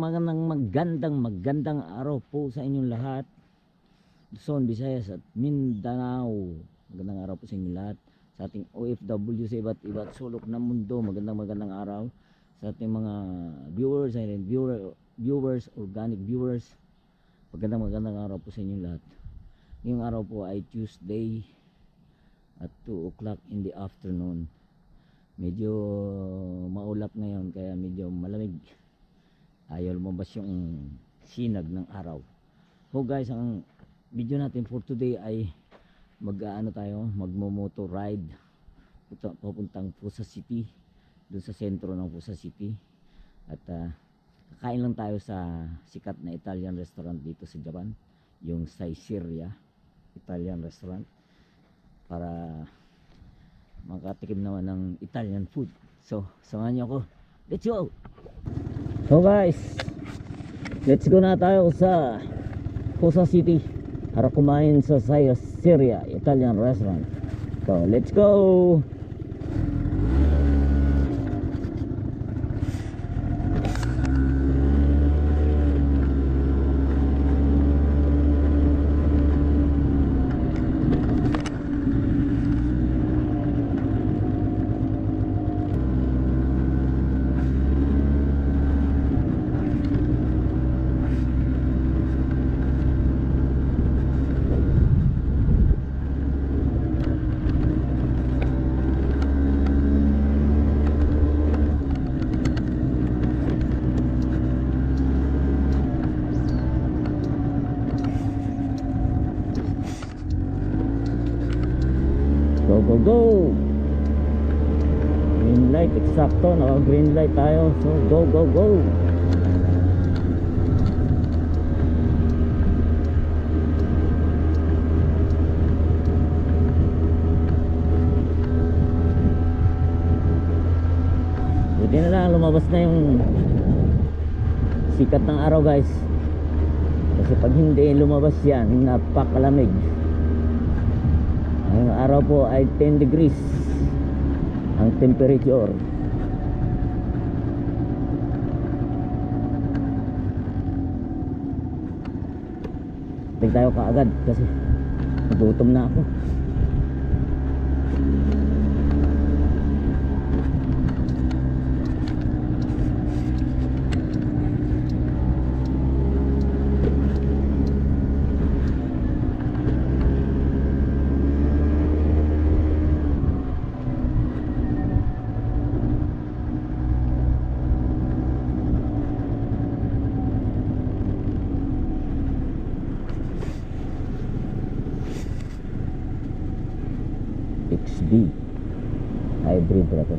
magandang araw po sa inyong lahat. Luzon, Visayas at Mindanao. Magandang araw po sa inyong lahat. Sa ating OFW sa iba't sulok ng mundo, magandang araw. Sa ating mga viewers, organic viewers, magandang araw po sa inyong lahat. Ngayong araw po ay Tuesday at 2 o'clock in the afternoon. Medyo maulap ngayon kaya medyo malamig. Ayaw lumabas yung sinag ng araw. So guys, ang video natin for today ay magmo-moto ride papuntang Pusa City, doon sa sentro ng Pusa City. At kakain lang tayo sa sikat na Italian restaurant dito sa Japan, yung Saizeriya Italian restaurant, para makatikim naman ng Italian food. So samahan niyo ako, let's go! So guys, let's go na tayo sa Pusa City para kumain sa Saizeriya Italian restaurant. So let's go! Go! Green light, eksakto, naka green light tayo. So go! Buti na lang lumabas na yung sikat ng araw guys, kasi pag hindi lumabas yan, napakalamig. Ang araw po ay 10 degrees ang temperature. Tingnan tayo kaagad kasi nagutom na ako. XB hybrid pala ito,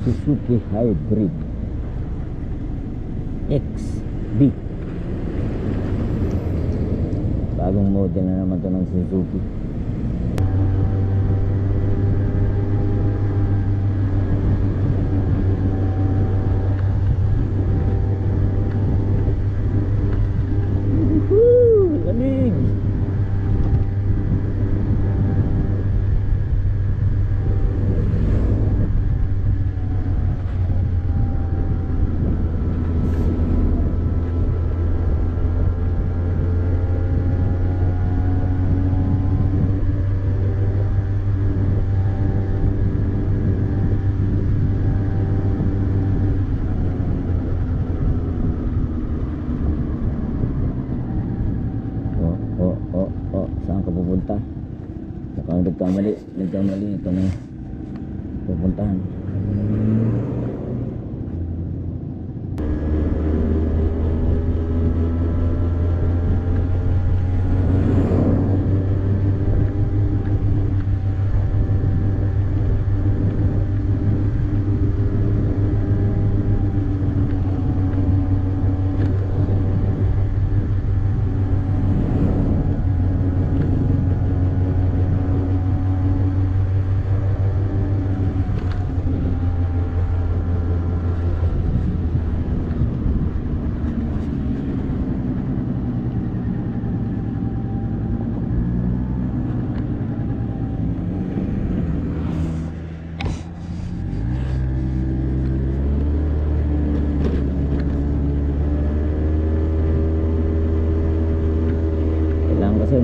Suzuki hybrid XB, bagong model na naman ito ng Suzuki. Lamig! Saan ka pupunta? Saka nagkamali ito na pupuntahan.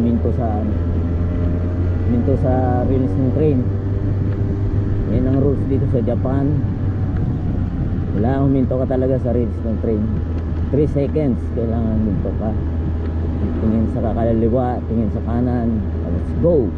huminto sa rails ng train. Yan ang rules dito sa Japan. Wala, huminto ka talaga sa rails ng train. 3 seconds kailangan huminto ka. Tingin sa kakaliwa, tingin sa kanan. Let's go.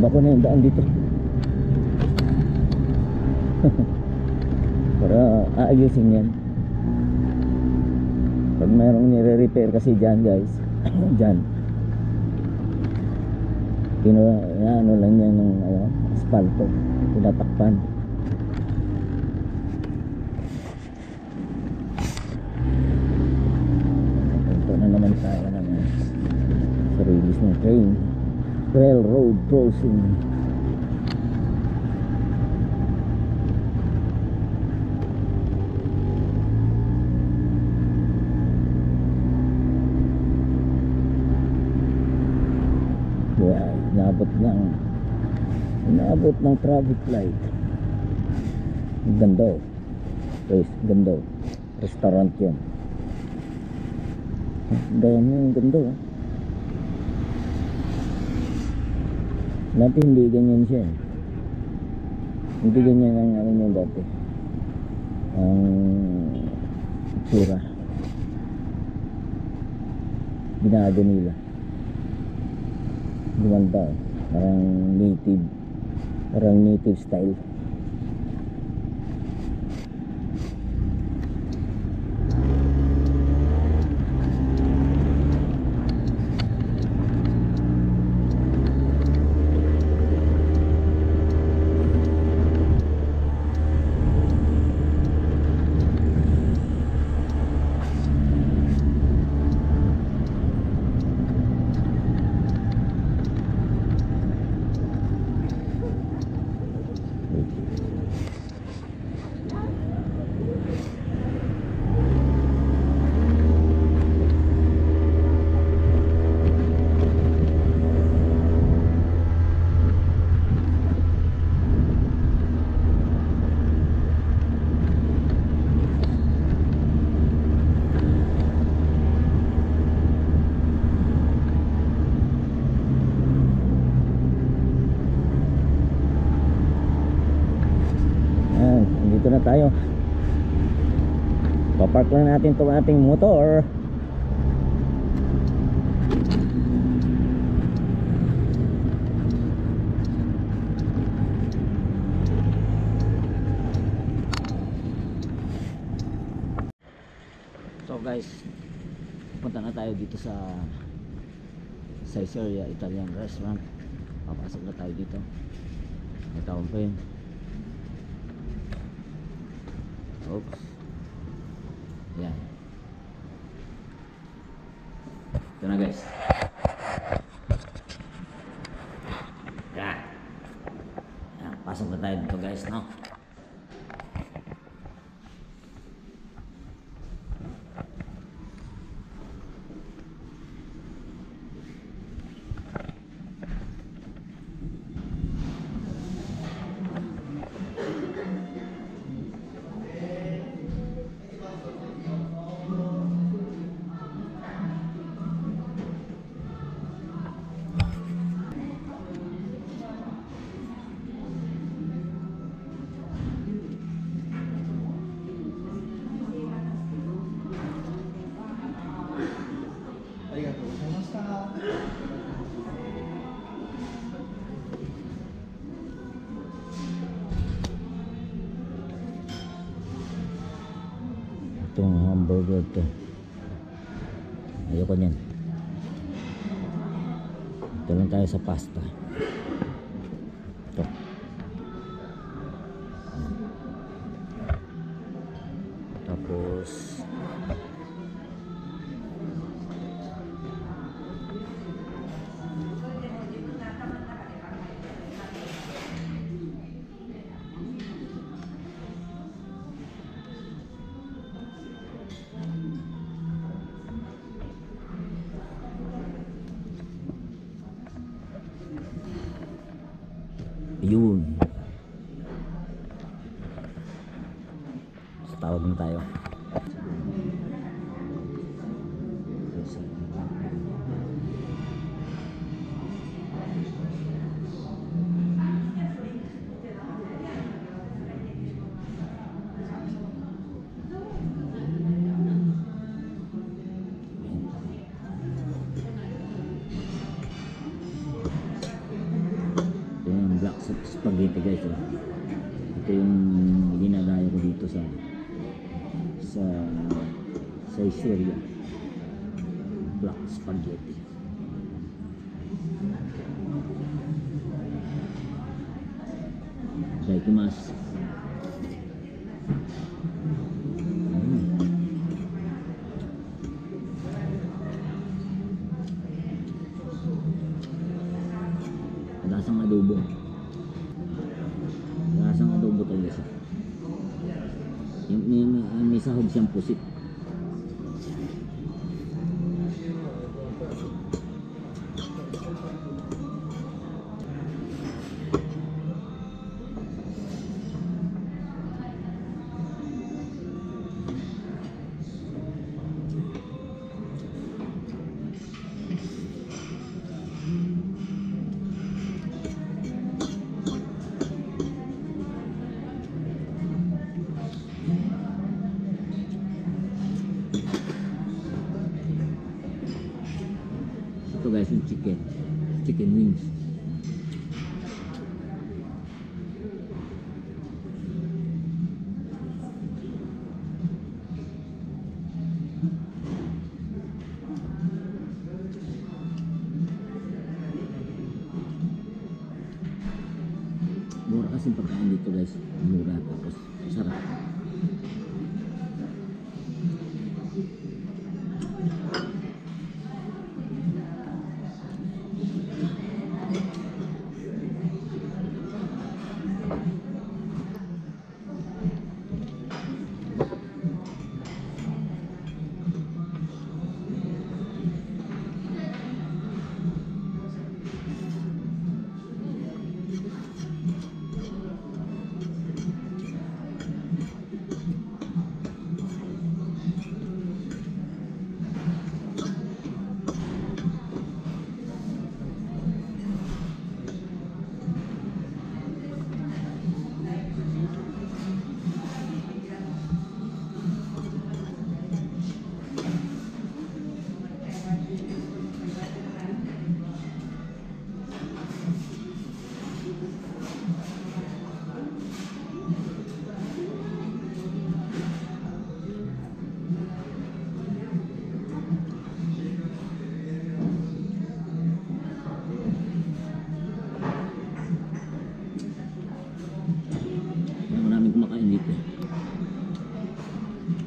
Bako na yung daan dito. Para aayusin yan. Pag mayroong nire-repair kasi dyan guys, dyan ano lang yan ng asfalto, tinatakpan. Ito na naman tayo ng sa release ng train. Railroad crossing. Yeah, inaabot ng traffic light. Ganda. Guys, ganda. Restaurant yan. Dami, ganda. Dati hindi ganyan siya. Hindi ganyan ang ano niya dati. Ang tsura. Binago nila. Gumanda. Parang native style. Dito na tayo. Papark lang natin itong ating motor. So guys, punta na tayo dito sa Caesarea Italian Restaurant. Papasok na tayo dito. May tawag pa yun. Oops. Yan. Ito na guys. Yan. Yan. Pasok na tayo dito guys, no? itong hamburger to. Ayoko niyan. Ito lang tayo sa pasta. Ito. Tapos yun. So, tawag na tayo. Black spaghetti guys, oh. Ito yung dinadayo ko dito sa Syria. Black spaghetti. Daikimasu. Lasang adobo. Lasang adobo talaga siya. May sahog siyang pusit. Ito guys, yung chicken wings. Mura kasing pagkain dito guys, mura tapos sarap. Maraming kumakain dito.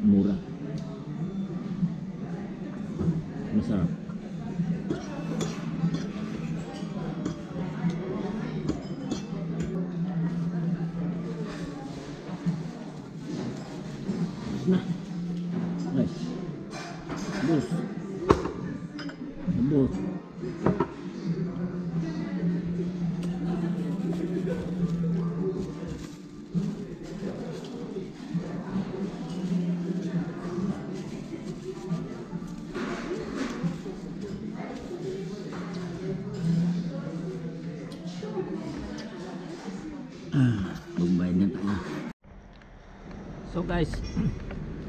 Mura. Masarap. Nah. Nice. Bus. Bus. Bumbayad na tayo. So guys,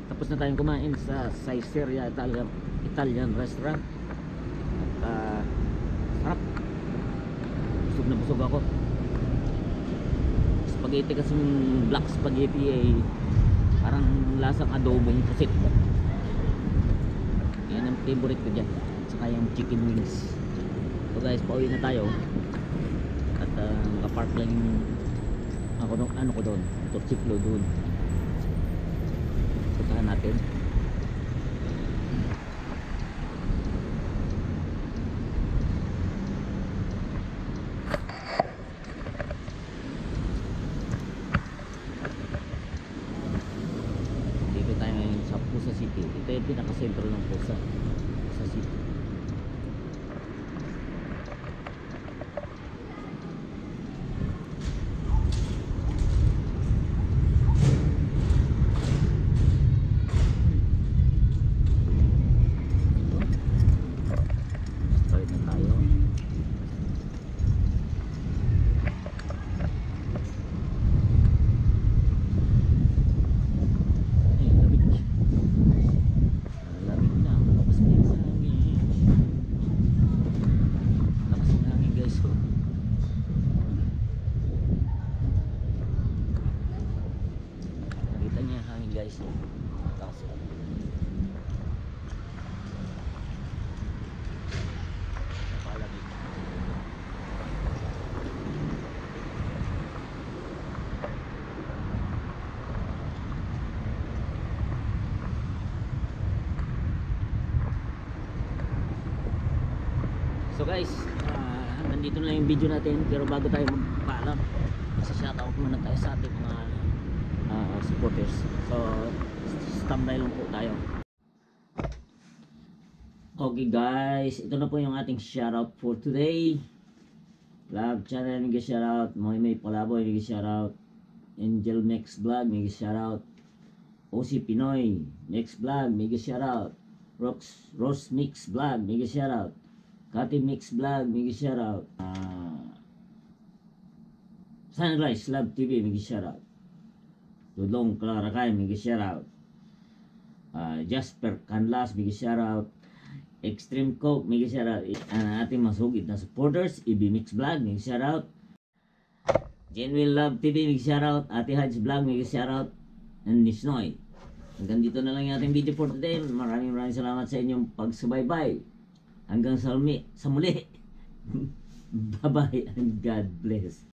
tapos na tayong kumain sa Syria Italian restaurant. At sarap. Busog na busog ako. Spaghetti kasing black spaghetti ay parang lasang adobong pusit. favorite ko dyan. At saka yung chicken wings. So guys, pauwi na tayo. At nakapark lang yung ano ko doon, motorsiklo doon. Puntahan natin. Dito tayo ngayon sa Pusa City. Ito yung pinakasentro ng Pusa City. Start na tayo. Ay, lamig. Lamig na. Lakas na yung hangin. Lakas ng hangin guys. Oh. Nakita niya yung hangin guys. Lakas. Napalamig. So guys, nandito na yung video natin. Pero bago tayo magpaalam, shoutout muna tayo sa ating mga supporters. So standby lang po tayo. Okay guys, ito na po yung ating shoutout for today. Love channel, mega shoutout. May Palaboy, mega shoutout. Angel Mix Vlog, mega shoutout. OC Pinoy Mix Vlog, mega shoutout. Rose Mix Vlog, mega shoutout. Kati Mix Vlog, mega shoutout. Sunrise Love TV, mega shoutout. Dudong Clara Kay, mega shoutout. Jasper Canlas, mega shoutout. Extreme Coke, mega shoutout. Ating masugid na supporters, EB Mix Vlog, mega shoutout. Genuine Love TV, mega shoutout. Ate Haj Vlog, mega shoutout. And Nisnoy. Hanggang dito na lang yung ating video for today. Maraming salamat sa inyong pagsubaybay. Hanggang sa muli. Bye-bye and God bless.